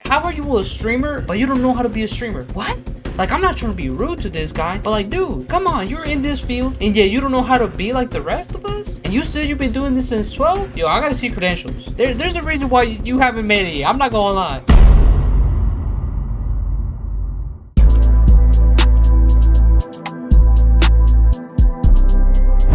how are you a streamer, but you don't know how to be a streamer? What? Like, I'm not trying to be rude to this guy, but like, dude, come on, you're in this field, and yet you don't know how to be like the rest of us? And you said you've been doing this since 12? Yo, I gotta see credentials. There's a reason why you haven't made it yet. I'm not gonna lie.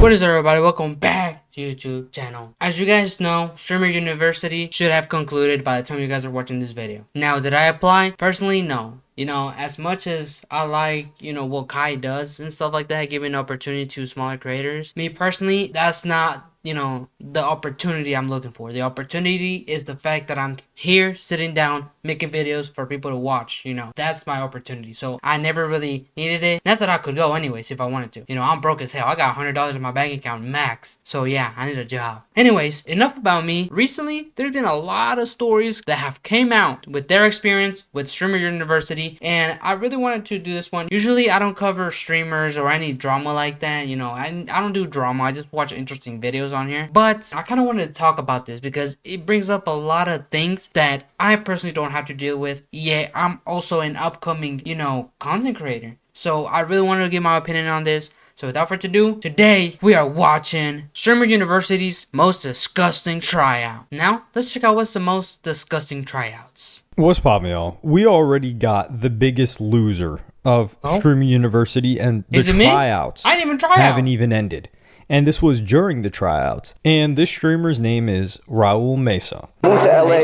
What is up, everybody? Welcome back to YouTube channel. As you guys know, Streamer University should have concluded by the time you guys are watching this video. Now, did I apply? Personally, no. You know, as much as I like, you know, what Kai does and stuff like that, giving opportunity to smaller creators, me personally, that's not, you know, the opportunity I'm looking for. The opportunity is the fact that I'm here sitting down making videos for people to watch. You know, that's my opportunity. So I never really needed it. Not that I could go anyways if I wanted to. You know, I'm broke as hell. I got $100 in my bank account max. So yeah, I need a job. Anyways, enough about me. Recently, there's been a lot of stories that have came out with their experience with Streamer University, and I really wanted to do this one. Usually I don't cover streamers or any drama like that. You know, I don't do drama. I just watch interesting videos on here. But I kind of wanted to talk about this because it brings up a lot of things that I personally don't have to deal with. Yeah, I'm also an upcoming, you know, content creator. So I really wanted to give my opinion on this. So without further ado, today we are watching Streamer University's most disgusting tryout. Now, let's check out what's the most disgusting tryouts. What's poppin', y'all? We already got the biggest loser of Streamer University, and the tryouts I didn't even try haven't even ended. And this was during the tryouts. And this streamer's name is Raul Mesa. Moved to LA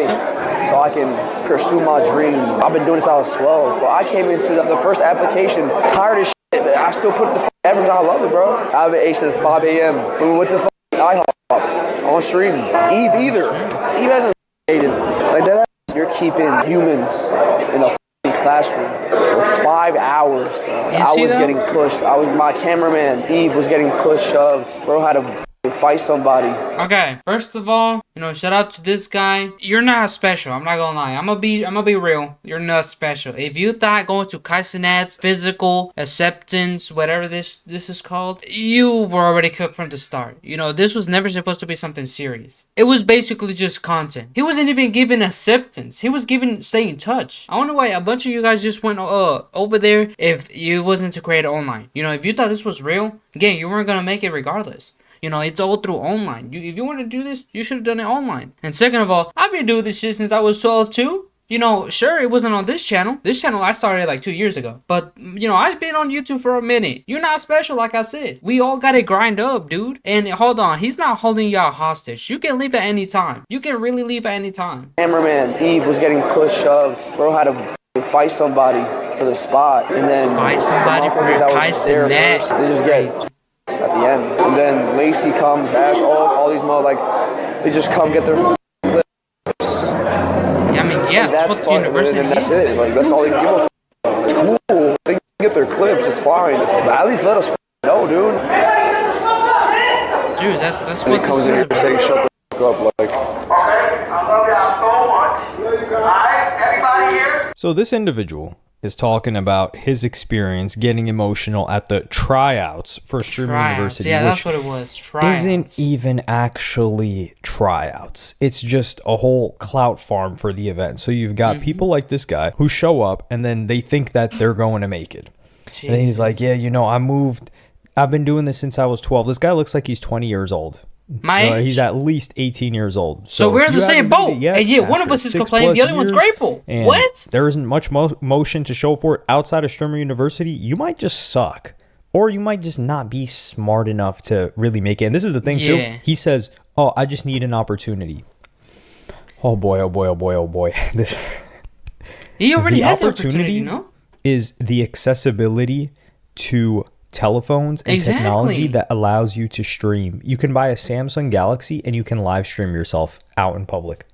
so I can pursue my dream. I've been doing this since I was 12. But I came into the first application tired as shit, but I still put the effort because I love it, bro. I've been 8 since 5 a.m. When we went to IHOP on stream. Eve either. Eve hasn't dated. Like that. You're keeping humans in a classroom for 5 hours. I was getting pushed. My cameraman Eve was getting pushed, shoved. Bro had to fight somebody. Okay, first of all, you know, shout out to this guy. You're not special. I'm not gonna lie. I'm gonna be real. You're not special. If you thought going to Cenat's physical acceptance, whatever this is called, you were already cooked from the start. You know, this was never supposed to be something serious. It was basically just content. He wasn't even given acceptance. He was given stay in touch. I wonder why a bunch of you guys just went over there if you wasn't to create online. You know, if you thought this was real, again, you weren't gonna make it regardless. You know, it's all through online. If you want to do this, you should have done it online. And second of all, I've been doing this shit since I was 12 too. You know, sure, it wasn't on this channel. This channel I started like 2 years ago. But, you know, I've been on YouTube for a minute. You're not special, like I said. We all gotta grind up, dude. And hold on, he's not holding y'all hostage. You can leave at any time. You can really leave at any time. Cameraman Eve was getting pushed, shoved. Bro had to fight somebody for the spot. And then fight somebody for your Cenat. They just get at the end. And then Lacey comes, Ash, all these mo, like, they just come get their clips. Yeah, I mean, yeah, that's what the university and that's it. Like, that's all they give a It's cool. They can get their clips, it's fine. But at least let us know, dude. Dude, that's and what he comes in here saying, shut the fuck up, like. Okay, I love y'all so much. Alright, everybody here? So this individual is talking about his experience getting emotional at the tryouts for Streamer University. Yeah, that's what it was. Tryouts. Isn't even actually tryouts. It's just a whole clout farm for the event. So you've got people like this guy who show up and then they think that they're going to make it. Jesus. And then he's like, yeah, you know, I've been doing this since I was 12. This guy looks like he's 20 years old. My age? He's at least 18 years old. So we're in the same boat. And yeah, one of us is complaining, the other one's grateful. What? There isn't much motion to show for it outside of Streamer University. You might just suck. Or you might just not be smart enough to really make it. And this is the thing, too. He says, oh, I just need an opportunity. Oh, boy, oh, boy, oh, boy, oh, boy. He already has an opportunity, you know? Is the accessibility to telephones and technology that allows you to stream. You can buy a Samsung Galaxy and you can live stream yourself out in public,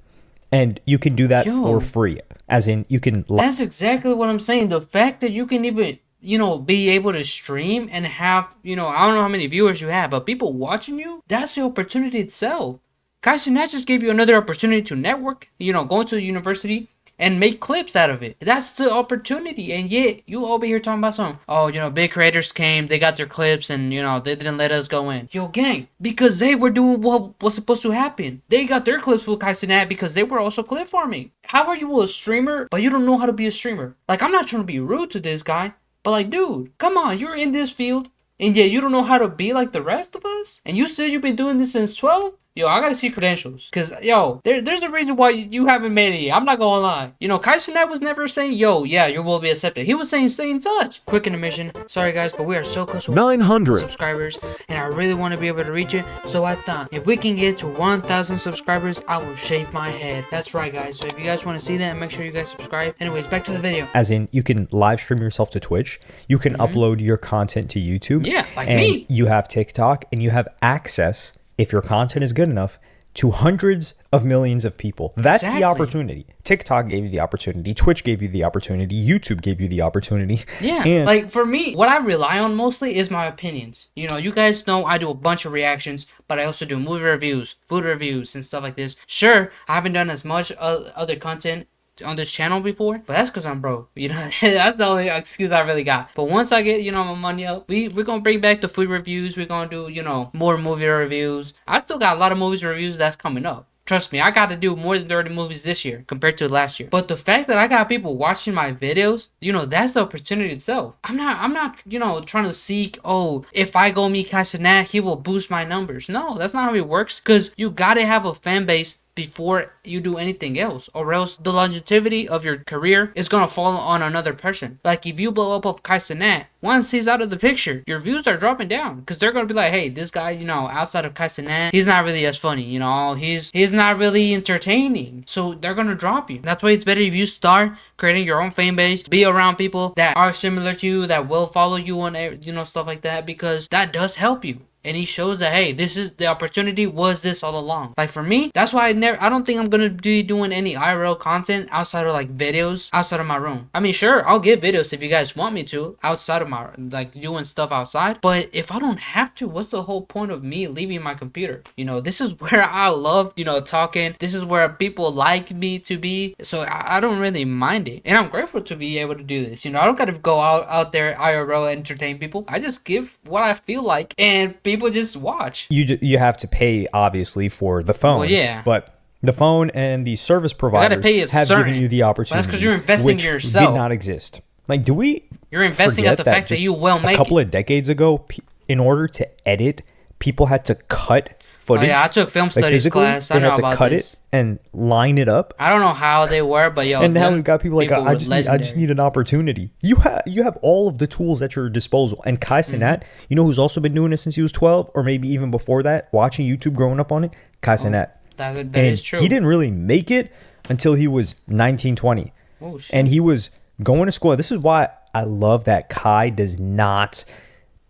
and you can do that for free, as in you can that's exactly what I'm saying. The fact that you can even, you know, be able to stream and have, you know, I don't know how many viewers you have, but people watching you, that's the opportunity itself. Cenat just gave you another opportunity to network, you know, going to the university, and make clips out of it. That's the opportunity. And yet you over here talking about something. Oh, you know, big creators came, they got their clips, and you know, they didn't let us go in. Yo, gang, because they were doing what was supposed to happen. They got their clips with Cenat because they were also clip farming. How are you a streamer, but you don't know how to be a streamer? Like, I'm not trying to be rude to this guy, but like, dude, come on, you're in this field, and yet you don't know how to be like the rest of us? And you said you've been doing this since 12? Yo, I gotta see credentials. Cause, yo, there's a reason why you haven't made it yet. I'm not gonna lie. You know, Cenat was never saying, yo, yeah, you will be accepted. He was saying, stay in touch. Quick intermission. Sorry, guys, but we are so close to 900 subscribers, and I really want to be able to reach it. So I thought, if we can get to 1,000 subscribers, I will shave my head. That's right, guys. So if you guys want to see that, make sure you guys subscribe. Anyways, back to the video. As in, you can live stream yourself to Twitch. You can upload your content to YouTube. Yeah, like and me. You have TikTok, and you have access, if your content is good enough, to hundreds of millions of people. That's Exactly. the opportunity. TikTok gave you the opportunity. Twitch gave you the opportunity. YouTube gave you the opportunity. Yeah, And like for me, what I rely on mostly is my opinions. You know, you guys know I do a bunch of reactions, but I also do movie reviews, food reviews, and stuff like this. Sure, I haven't done as much other content on this channel before, but that's because I'm broke. You know, that's the only excuse I really got. But once I get, you know, my money up, we're gonna bring back the food reviews. We're gonna do, you know, more movie reviews. I still got a lot of movies reviews that's coming up. Trust me, I got to do more than 30 movies this year compared to last year. But the fact that I got people watching my videos, you know, that's the opportunity itself. I'm not, you know, trying to seek, oh, if I go meet Cenat, he will boost my numbers. No, that's not how it works. Because you got to have a fan base before you do anything else, or else the longevity of your career is gonna fall on another person. Like if you blow up of Cenat, once he's out of the picture, your views are dropping down because they're gonna be like, hey, this guy, you know, outside of Cenat, he's not really as funny, you know, he's not really entertaining, so they're gonna drop you. That's why it's better if you start creating your own fan base, be around people that are similar to you, that will follow you on, you know, stuff like that, because that does help you. And he shows that, hey, this is the opportunity, was this all along. Like for me, that's why I don't think I'm gonna be doing any IRL content outside of like videos outside of my room. I mean, sure, I'll get videos if you guys want me to outside of my, like, doing stuff outside. But if I don't have to, what's the whole point of me leaving my computer? You know, this is where I love, you know, talking. This is where people like me to be. So I don't really mind it. And I'm grateful to be able to do this. You know, I don't gotta go out there IRL and entertain people. I just give what I feel like, and people just watch. you have to pay, obviously, for the phone. Well, yeah. But the phone and the service providers pay a have certain- given you the opportunity. Well, that's 'cause you're investing which in yourself. did not exist. Like, do we You're investing forget at the fact that just you will make a couple it. of decades ago, in order to edit, people had to cut Oh footage. yeah, I took film like, studies physically, class. I they know had to about cut this. it and line it up. I don't know how they were, but yo, And now them we've got people like, were I just legendary. need an opportunity. You have all of the tools at your disposal. And Cenat, you know who's also been doing it since he was 12, or maybe even before that, watching YouTube, growing up on it? Cenat. That And is true. he didn't really make it until he was 19, 20. Oh, shit. And he was going to school. This is why I love that Kai does not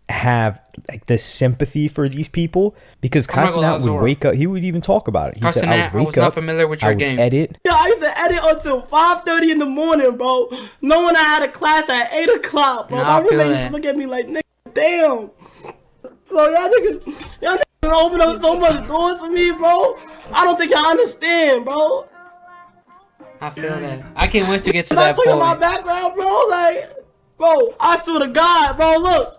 have like the sympathy for these people, because Kai Michael Cenat would Lazora. wake up. He would even talk about it. He said, Cenat, I would was wake not up, familiar with I your would game. edit. Yeah, I used to edit until 5:30 in the morning, bro. Knowing I had a class at 8 o'clock, bro. Nah, My I feel roommate used that. to look at me like, nigga, damn. Bro, y'all niggas open up so much doors for me, bro. I don't think y'all understand, bro. I feel that. I can't wait to get to Can I that tell you my point. background, bro? Like, bro, I swear to God, bro, look.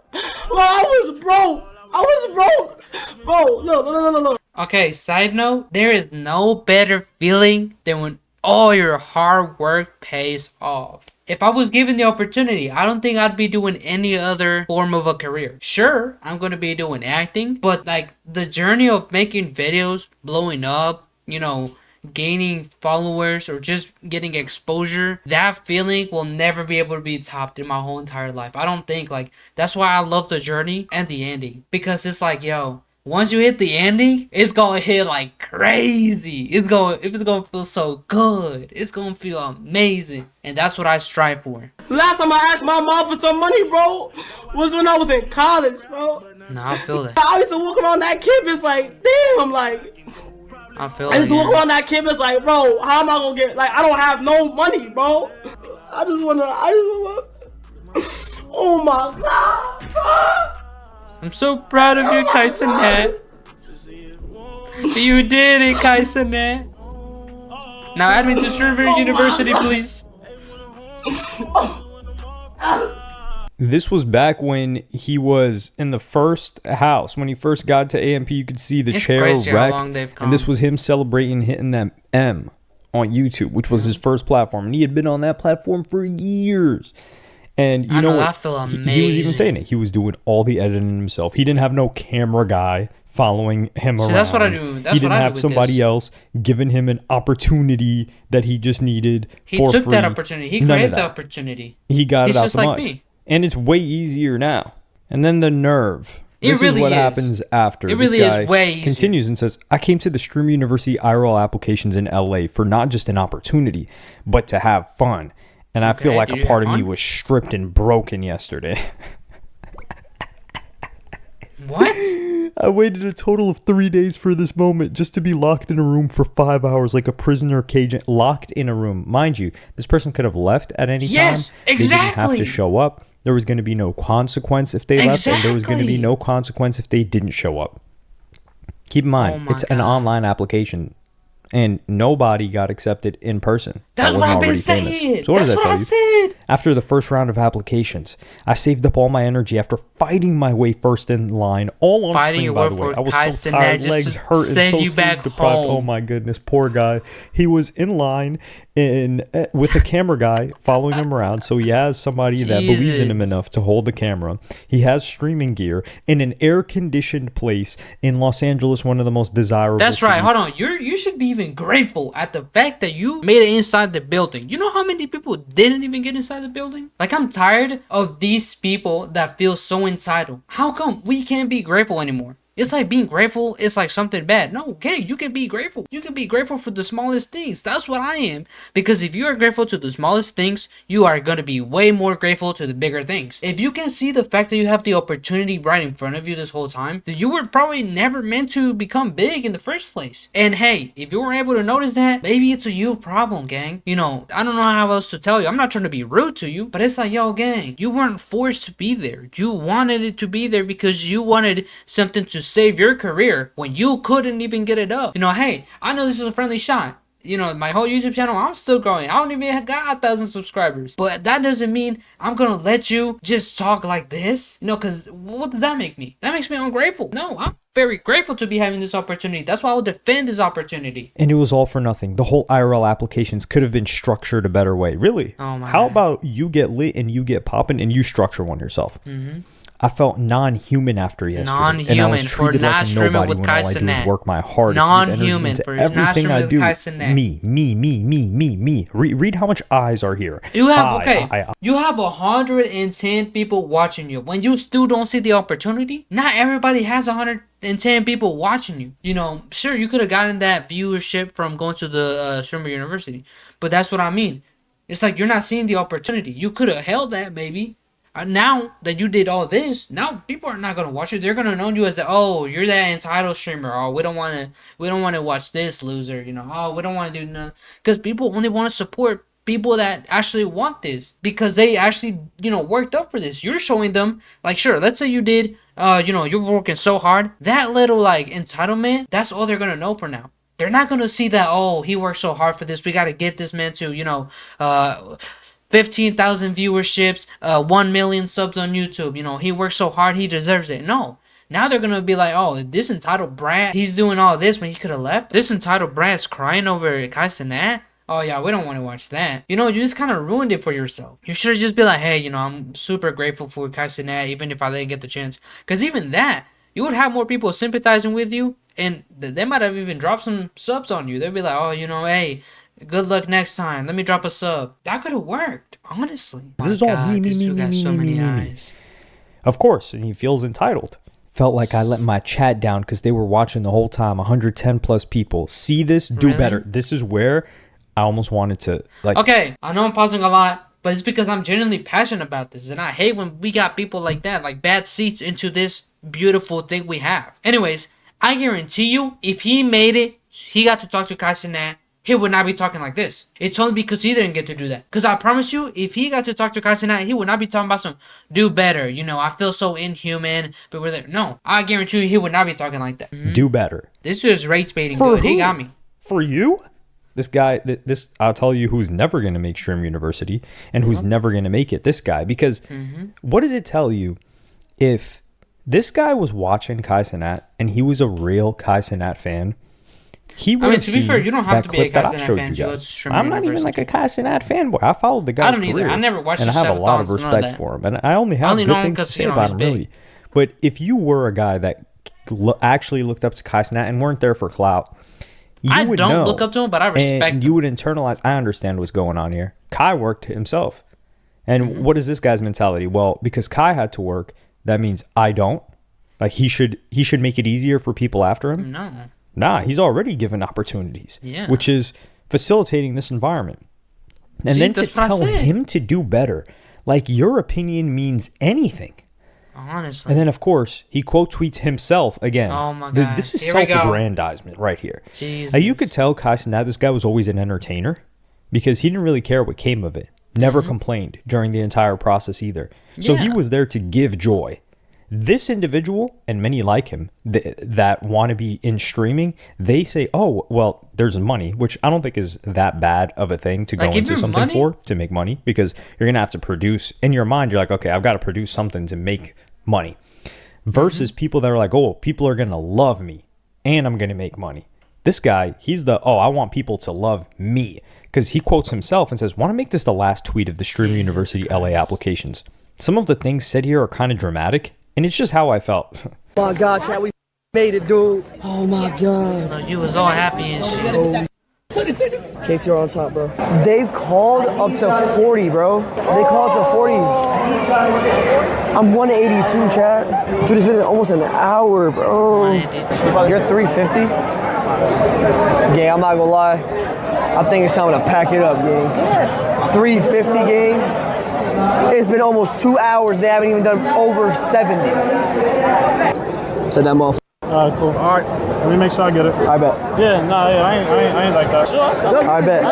Bro, I was broke. Bro, look. Okay, side note, there is no better feeling than when all your hard work pays off. If I was given the opportunity, I don't think I'd be doing any other form of a career. Sure, I'm going to be doing acting, but like the journey of making videos, blowing up, you know, gaining followers or just getting exposure, that feeling will never be able to be topped in my whole entire life. I don't think, like, that's why I love the journey and the ending, because it's like, yo, once you hit the ending, it's gonna hit like crazy. It's gonna feel so good. It's gonna feel amazing, and that's what I strive for. Last time I asked my mom for some money, bro, was when I was in college, bro. Nah, I feel that. I used to walk around that campus like, damn, like, I feel I used to walk that. around that campus like, bro, how am I gonna get, like, I don't have no money, bro. I just wanna, oh my God, bro. I'm so proud of you, Cenat. You did it, Cenat. Now add me to Streamer University, please. This was back when he was in the first house. When he first got to AMP, you could see the It's chair crazy how wreck. long they've come. And this was him celebrating hitting that M on YouTube, which was his first platform. And he had been on that platform for years. And you I know, what? that feel He was amazing. even saying it. He was doing all the editing himself. He didn't have no camera guy following him around. that's what I do. That's he didn't what I do have with somebody this. else giving him an opportunity that he just needed He for took free. that opportunity. He None of created the that. opportunity. He got He's it out just the like mud. me. And it's way easier now. And then the nerve. It This really is what is. happens after. It This really is guy way easier. continues and says, I came to the Stream University IRL applications in LA for not just an opportunity, but to have fun. And I feel Okay, like did a you part have of me fun? was stripped and broken yesterday. What? I waited a total of 3 days for this moment just to be locked in a room for 5 hours like a prisoner cage, locked in a room. Mind you, this person could have left at any Yes, time. They didn't have exactly. to show up. There was going to be no consequence if they left, and there was going to be Exactly. no consequence if they didn't show up. Keep in mind, Oh my it's an God. online application, and nobody got accepted in person. That's that what wasn't I've been already famous. saying. So what That's does that what I tell you? said. After the first round of applications, I saved up all my energy after fighting my way first in line, all on Fighting stream, your by way the way. for I was Kai so Cenat tired, just legs to hurt, and send so you back sleep deprived. Oh home. my goodness, poor guy. He was in line with a camera guy following him around, so he has somebody that believes in him Jesus. enough to hold the camera. He has streaming gear in an air-conditioned place in Los Angeles, one of the most desirable That's right. cities. Hold on. You should be even grateful at the fact that you made it inside the building. You know how many people didn't even get inside the building? Like, I'm tired of these people that feel so entitled. How come we can't be grateful anymore? It's like being grateful is like something bad. No, okay, you can be grateful. You can be grateful for the smallest things. That's what I am. Because if you are grateful to the smallest things, you are going to be way more grateful to the bigger things. If you can see the fact that you have the opportunity right in front of you this whole time, then you were probably never meant to become big in the first place. And hey, if you were able to notice that, maybe it's a you problem, gang. You know, I don't know how else to tell you. I'm not trying to be rude to you, but it's like, yo, gang, you weren't forced to be there. You wanted it to be there because you wanted something to save your career when you couldn't even get it up. You know, hey, I know this is a friendly shot. You know, my whole YouTube channel, I'm still growing. I don't even got 1,000 subscribers. But that doesn't mean I'm gonna let you just talk like this. You know, because what does that make me? That makes me ungrateful. No, I'm very grateful to be having this opportunity. That's why I will defend this opportunity. And it was all for nothing. The whole IRL applications could have been structured a better way. Really? Oh my How God. about you get lit and you get popping and you structure one yourself? Mm-hmm. I felt non-human after yesterday. And I was Non-human for treated not like a streaming nobody with when Kai all I do is Cenat. work my hardest. to give energy Non-human into for not everything streaming I with do. Kai Cenat. Me. Read how much eyes are here. You have I. You have 110 people watching you. When you still don't see the opportunity, not everybody has 110 people watching you. You know, sure, you could have gotten that viewership from going to the Streamer University, but that's what I mean. It's like you're not seeing the opportunity. You could have held that maybe. Now that you did all this, now people are not gonna watch you. They're gonna know you as the, oh, you're that entitled streamer. Oh, we don't wanna watch this loser. You know, oh, we don't wanna do nothing, because people only want to support people that actually want this, because they actually, you know, worked up for this. You're showing them, like, sure, let's say you did, you know, you're working so hard. That little like entitlement, that's all they're gonna know for now. They're not gonna see that, oh, he worked so hard for this. We gotta get this man to, you know, 15,000 viewerships, 1 million subs on YouTube. You know, he worked so hard, he deserves it. No. Now they're gonna be like, oh, this entitled brat, he's doing all this when he could have left. This entitled brat's crying over Kai Cenat. Oh yeah, we don't want to watch that. You know, you just kind of ruined it for yourself. You should just be like, hey, you know, I'm super grateful for Kai Cenat, even if I didn't get the chance. Because even that, you would have more people sympathizing with you, and they might have even dropped some subs on you. They'd be like, oh, you know, hey, good luck next time. Let me drop a sub. That could have worked, honestly. This is all me, this dude got so many eyes. Of course, and he feels entitled. Felt like I let my chat down because they were watching the whole time. 110 plus people. See this? Do Really? better. This is where I almost wanted to, like... Okay, I know I'm pausing a lot, but it's because I'm genuinely passionate about this, and I hate when we got people like that, like bad seats into this beautiful thing we have. Anyways, I guarantee you, if he made it, he got to talk to Kai Cenat, he would not be talking like this. It's only because he didn't get to do that. Because I promise you, if he got to talk to Kai Cenat, he would not be talking about some do better. You know, I feel so inhuman, but we're there. No, I guarantee you, he would not be talking like that. Do better. This was rage baiting For good. He who? got me. For you? This guy, this I'll tell you who's never going to make Stream University and who's never going to make it. This guy, because what does it tell you if this guy was watching Kai Cenat and he was a real Kai Cenat fan? He would. I mean, to be fair, you don't have to be a Kai Cenat fan to go to Stream I'm not even like a Kai Cenat fanboy. I followed the guy's I don't either. career, I never watched and I his have a lot of subathons, none of respect that. for him, and I only have only good know him things to 'cause, say you know, about he's him, big. really. But if you were a guy that actually looked up to Kai Cenat and weren't there for clout, I would don't know, look up to him, but I respect and you would internalize. I understand what's going on here. Kai worked himself, and what is this guy's mentality? Well, because Kai had to work, that means I don't. Like he should make it easier for people after him. No. Nah, he's already given opportunities, Yeah. which is facilitating this environment. And See, then to that's what I tell said. him to do better, like your opinion means anything. Honestly. And then, of course, he quote tweets himself again. Oh my God. This is Here we go. self-aggrandizement right here. Jesus. You could tell Kai Cenat, this guy was always an entertainer because he didn't really care what came of it. Never complained during the entire process either. So he Yeah. was there to give joy. This individual, and many like him, that want to be in streaming, they say, oh, well, there's money, which I don't think is that bad of a thing to Like, go if into you're something money- for, to make money, because you're going to have to produce. In your mind, you're like, okay, I've got to produce something to make money. Versus people that are like, oh, people are going to love me, and I'm going to make money. This guy, he's I want people to love me. Because he quotes himself and says, want to make this the last tweet of the Stream University LA applications. Some of the things said here are kind of dramatic, and it's just how I felt. Oh my God, Chad, we made it, dude. Oh my God. No, you was all happy and shit. KTR on top, bro. They've called up to 40, bro. They called to 40. I'm 182, Chad. Dude, it's been almost an hour, bro. You're 350? Gang, I'm not gonna lie. I think it's time to pack it up, gang. 350, gang. It's been almost 2 hours. They haven't even done over 70. Said that motherfucker. All right, cool. All right. Let me make sure I get it. I bet. Yeah, nah, yeah, I ain't like that. Sure, I bet.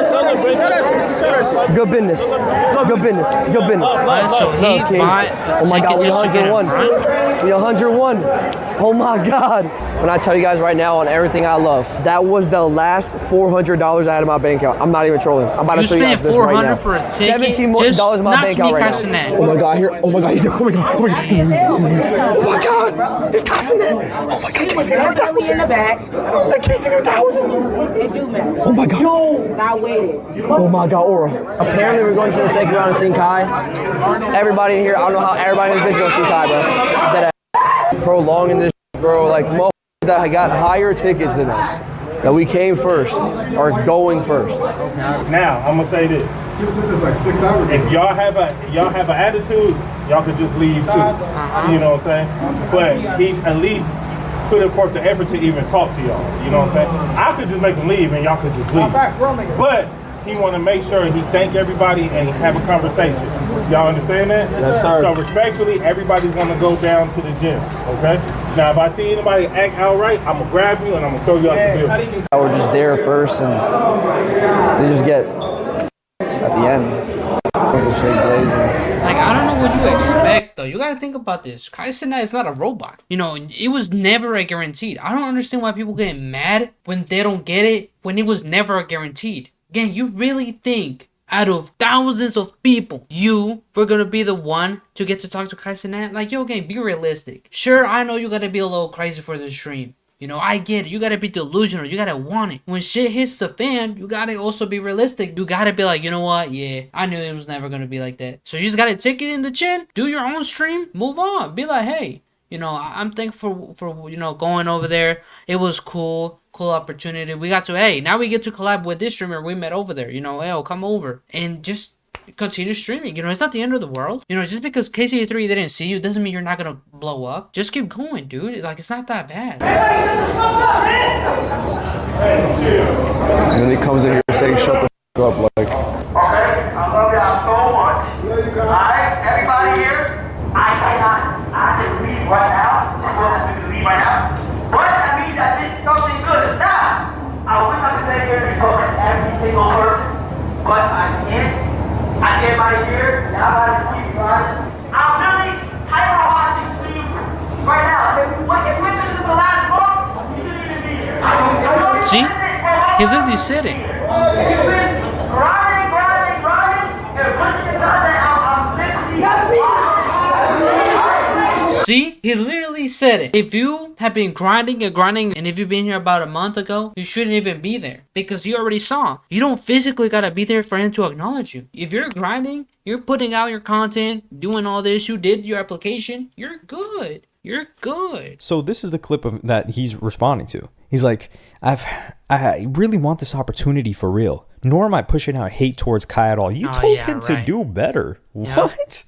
Good business. Good business. Good business. So he Okay. bought Oh my God, we just to get 101. in front? We 101. Oh my God. When I tell you guys right now on everything I love, that was the last $400 I had in my bank account. I'm not even trolling. I'm about to You show you guys spent this right $400 now. for a ticket? $17 more Just dollars in my knock bank me account right Kai now. Cenat. Oh my God, here. Oh my God, he's there. Oh my God. Oh my God. Oh my God. It's Kai Cenat. Oh my God, KC 3000. In the back. The KC 3000. It do matter. Oh my God. Cause I waited. Oh my God, Aura. Apparently we're going to the second round and seeing Kai. Everybody in here, I don't know how everybody in this bitch gonna see Kai, bro. That prolonging this, bro. Like motherfuckers that got higher tickets than us, that we came first, are going first. Now, I'm gonna say this. If y'all have an attitude, y'all could just leave too. You know what I'm saying? But he at least put in forth the effort to even talk to y'all. You know what I'm saying? I could just make him leave and y'all could just leave. But he want to make sure he thank everybody and have a conversation. Y'all understand that? Yes, sir. So respectfully, everybody's gonna go down to the gym. Okay? Now, if I see anybody act outright, I'm gonna grab you and I'm gonna throw you out the building. We're just there first, and they just get at the end. It's a straight blazing. Like, I don't know what you expect, though. You gotta think about this. Kai Cenat is not a robot. You know, it was never a guaranteed. I don't understand why people get mad when they don't get it, when it was never a guaranteed. Again, you really think out of thousands of people, you were gonna be the one to get to talk to Kai Cenat? Like, yo, gang, be realistic. Sure, I know you gotta be a little crazy for the stream. You know, I get it. You gotta be delusional. You gotta want it. When shit hits the fan, you gotta also be realistic. You gotta be like, you know what? Yeah, I knew it was never gonna be like that. So you just gotta take it in the chin, do your own stream, move on. Be like, hey, you know, I'm thankful for you know, going over there. It was cool opportunity. We got to, hey, now we get to collab with this streamer we met over there. You know, hey, come over and just continue streaming. You know, it's not the end of the world. You know, just because KC3 didn't see you doesn't mean you're not gonna blow up. Just keep going, dude. Like, it's not that bad. And then he comes in here saying, shut the up, like. Okay? I love y'all so much. Alright? Everybody here? I can leave right now. This one has to leave right now. But that means I did something good. Now, I wish I could stay here and talk to every single person. But I can't. I see everybody here. Y'all guys keep running. I'm really hyper watching streams right now. If we listen to the last book, you shouldn't even be here. See? He's literally sitting. grinding, and pushing the content out. I'm literally. See? He literally said it. If you have been grinding and grinding, and if you've been here about a month ago, you shouldn't even be there. Because you already saw. You don't physically gotta be there for him to acknowledge you. If you're grinding, you're putting out your content, doing all this, you did your application, you're good. You're good. So this is the clip of that he's responding to. He's like, I really want this opportunity for real. Nor am I pushing out hate towards Kai at all. You told him to do better. Yeah. What?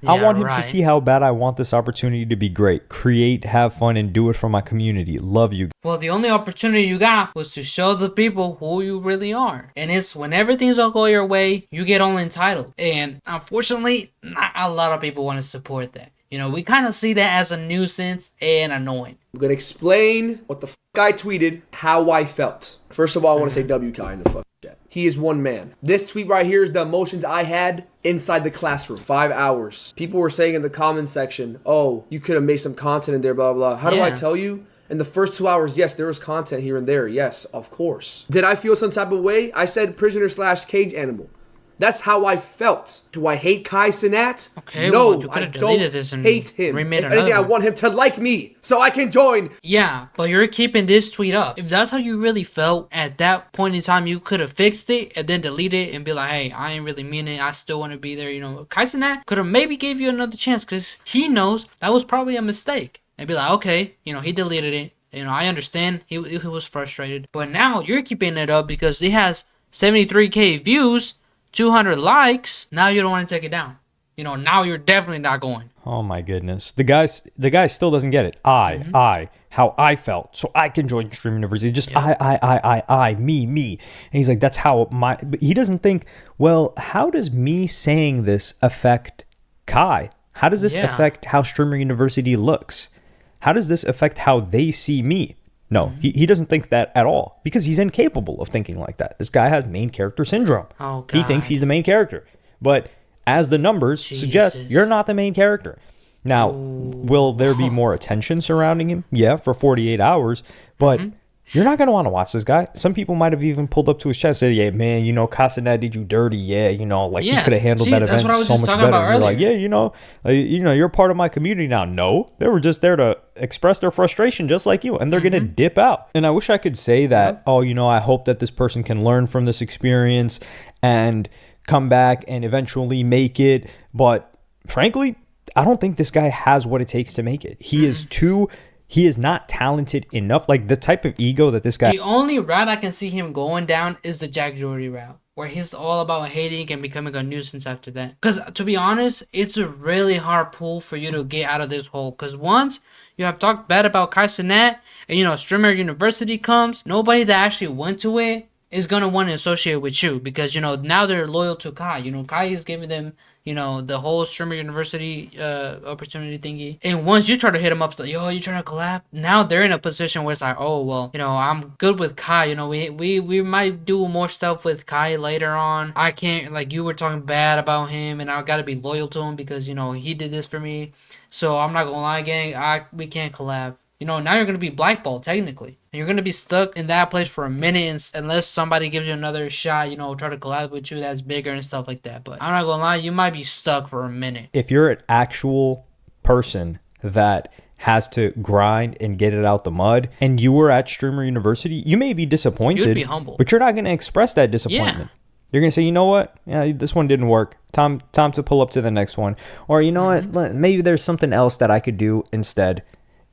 I want him to see how bad I want this opportunity to be great. Create, have fun, and do it for my community. Love you. Well, the only opportunity you got was to show the people who you really are. And it's when everything's all go your way, you get all entitled. And unfortunately, not a lot of people want to support that. You know, we kind of see that as a nuisance and annoying. I'm gonna explain what the I tweeted, how I felt. First of all, I want to say W Kai in the fucking chat. He is one man. This tweet right here is the emotions I had inside the classroom. 5 hours. People were saying in the comment section, oh, you could have made some content in there, blah, blah, blah. How do I tell you? In the first 2 hours, yes, there was content here and there. Yes, of course. Did I feel some type of way? I said prisoner/cage animal. That's how I felt. Do I hate Kai Cenat? Okay, no, well, you I deleted don't this and hate him. remade If anything, I another. want him to like me so I can join. Yeah, but you're keeping this tweet up. If that's how you really felt at that point in time, you could have fixed it and then deleted it and be like, hey, I ain't really mean it. I still want to be there. You know, Kai Cenat could have maybe gave you another chance because he knows that was probably a mistake. And be like, okay, you know, he deleted it. You know, I understand he was frustrated. But now you're keeping it up because he has 73K views, 200 likes. Now you don't want to take it down. You know, now you're definitely not going. Oh my goodness. The guy still doesn't get it. How I felt. So I can join Stream University. Just me. And he's like, that's how but he doesn't think, well, how does me saying this affect Kai? How does this affect how Streamer University looks? How does this affect how they see me? No, he doesn't think that at all because he's incapable of thinking like that. This guy has main character syndrome. Oh, God. He thinks he's the main character. But as the numbers suggest, you're not the main character. Now, will there be more attention surrounding him? Yeah, for 48 hours. But you're not going to want to watch this guy. Some people might have even pulled up to his chat and said, yeah, man, you know, Casanet did you dirty. Yeah, you know, like he could have handled that event so much better. You're like, yeah, you know, you're part of my community now. No, they were just there to express their frustration just like you. And they're going to dip out. And I wish I could say that, oh, you know, I hope that this person can learn from this experience and come back and eventually make it. But frankly, I don't think this guy has what it takes to make it. He is not talented enough. Like the type of ego that this guy. The only route I can see him going down is the Jack Doherty route, where he's all about hating and becoming a nuisance after that. Because to be honest, it's a really hard pull for you to get out of this hole. Because once you have talked bad about Kai Cenat and, you know, Streamer University comes, nobody that actually went to it is going to want to associate with you. Because, you know, now they're loyal to Kai. You know, Kai is giving them, you know, the whole Streamer University opportunity thingy. And once you try to hit them up, it's like, yo, you trying to collab? Now they're in a position where it's like, oh, well, you know, I'm good with Kai. You know, we might do more stuff with Kai later on. I can't, like, you were talking bad about him, and I got to be loyal to him because, you know, he did this for me. So I'm not going to lie, gang, we can't collab. You know, now you're going to be blackballed, technically. And you're going to be stuck in that place for a minute unless somebody gives you another shot, you know, try to collab with you that's bigger and stuff like that. But I'm not going to lie, you might be stuck for a minute. If you're an actual person that has to grind and get it out the mud, and you were at Streamer University, you may be disappointed. You'd be humble. But you're not going to express that disappointment. Yeah. You're going to say, you know what? Yeah, this one didn't work. Time to pull up to the next one. Or, you know what? Maybe there's something else that I could do instead.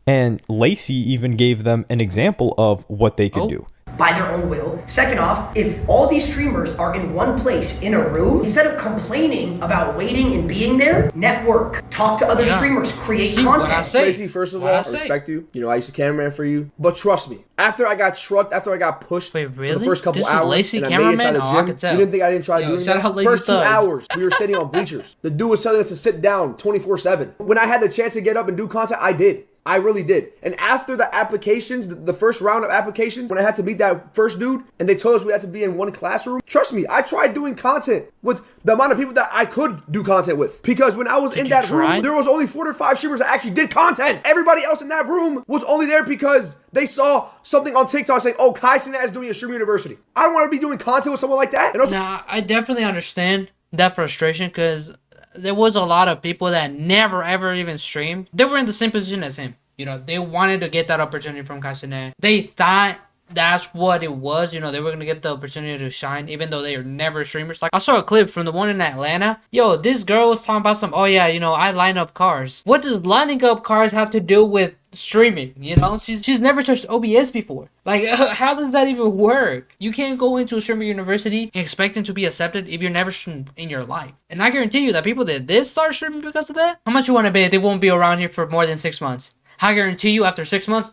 And Lacey even gave them an example of what they could do. By their own will. Second off, if all these streamers are in one place in a room, instead of complaining about waiting and being there, network, talk to other streamers, create content. What I say. Lacey, first of all, I respect you. You know, I used to cameraman for you. But trust me, after I got shrugged, after I got pushed for the first couple hours, Lacey and I made it inside the cameraman? gym, I can tell. you didn't think I didn't try doing that? First 2 hours, we were sitting on bleachers. The dude was telling us to sit down 24/7. When I had the chance to get up and do content, I did. I really did. And after the applications, the first round of applications, when I had to meet that first dude and they told us we had to be in one classroom, trust me, I tried doing content with the amount of people that I could do content with. Because when I was in that room, there was only 4 to 5 streamers that actually did content. Everybody else in that room was only there because they saw something on TikTok saying, oh, Cenat is doing a stream university. I don't want to be doing content with someone like that. And also, now, I definitely understand that frustration because there was a lot of people that never ever even streamed. They were in the same position as him. You know, they wanted to get that opportunity from Cenat. They thought that's what it was. You know, they were gonna get the opportunity to shine, even though they are never streamers. Like, I saw a clip from the one in Atlanta. Yo, this girl was talking about some, oh yeah, you know, I line up cars. What does lining up cars have to do with streaming? You know, she's never touched OBS before. Like, how does that even work? You can't go into a streamer university expecting to be accepted if you're never streamed in your life. And I guarantee you that people that did start streaming because of that, how much you want to bet they won't be around here for more than 6 months? I guarantee you after 6 months,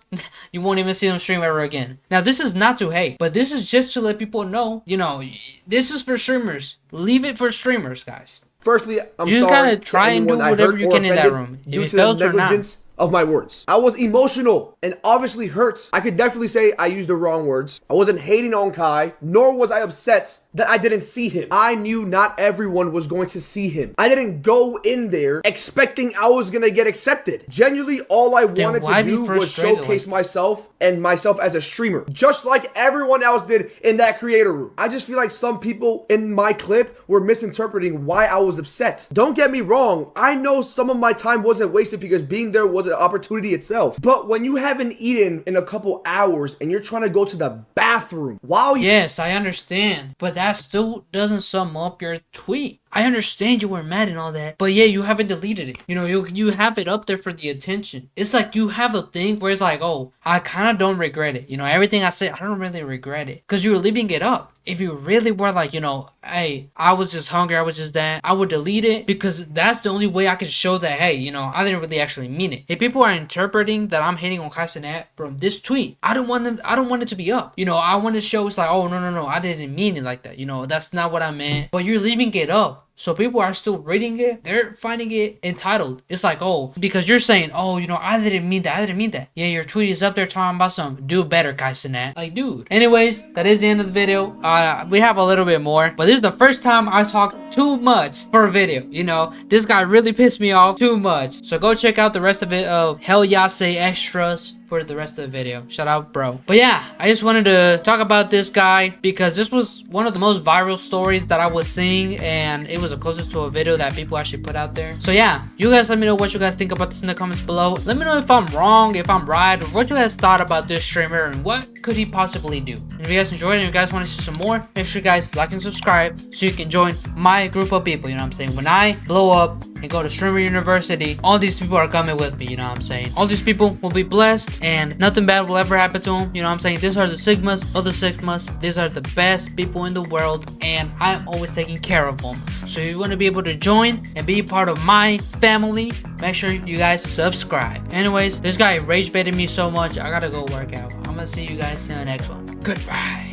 you won't even see them stream ever again. Now, this is not to hate, but this is just to let people know, you know, this is for streamers. Leave it for streamers, guys. Firstly, I'm sorry. You just gotta try and do whatever you can in that room. If it fails or not. Of my words. I was emotional and obviously hurt. I could definitely say I used the wrong words. I wasn't hating on Kai, nor was I upset that I didn't see him. I knew not everyone was going to see him. I didn't go in there expecting I was gonna get accepted. Genuinely, all I wanted to do was showcase myself and myself as a streamer, just like everyone else did in that creator room. I just feel like some people in my clip were misinterpreting why I was upset. Don't get me wrong, I know some of my time wasn't wasted because being there was an opportunity itself. But when you haven't eaten in a couple hours and you're trying to go to the bathroom while you— Yes, I understand, but that still doesn't sum up your tweet. I understand you were mad and all that, but yeah, you haven't deleted it. You know, you have it up there for the attention. It's like you have a thing where it's like, oh, I kind of don't regret it. You know, everything I said, I don't really regret it. Because you were leaving it up. If you really were like, you know, hey, I was just hungry, I was just that, I would delete it because that's the only way I can show that, hey, you know, I didn't really actually mean it. If people are interpreting that I'm hating on Cenat from this tweet, I don't want it to be up. You know, I want to show it's like, oh, no, I didn't mean it like that. You know, that's not what I meant. But you're leaving it up. So people are still reading it. They're finding it entitled. It's like, oh, because you're saying, oh, you know, I didn't mean that. Yeah, your tweet is up there talking about some do better, Cenat. Like, dude. Anyways, that is the end of the video. We have a little bit more, but this is the first time I talked too much for a video. You know, this guy really pissed me off too much. So go check out the rest of it of Hell Yeah Say Extras for the rest of the video. Shout out, bro. But yeah, I just wanted to talk about this guy because this was one of the most viral stories that I was seeing, and it was the closest to a video that people actually put out there. So yeah, you guys let me know what you guys think about this in the comments below. Let me know if I'm wrong, if I'm right, or what you guys thought about this streamer and what could he possibly do. And if you guys enjoyed it and you guys want to see some more, make sure you guys like and subscribe so you can join my group of people. You know what I'm saying? When I blow up and go to streamer university, all these people are coming with me. You know what I'm saying? All these people will be blessed and nothing bad will ever happen to them. You know what I'm saying? These are the Sigmas of the Sigmas. These are the best people in the world, and I'm always taking care of them. So if you want to be able to join and be part of my family, make sure you guys subscribe. Anyways, this guy rage baited me so much, I gotta go work out. I'm gonna see you guys in the next one. Goodbye.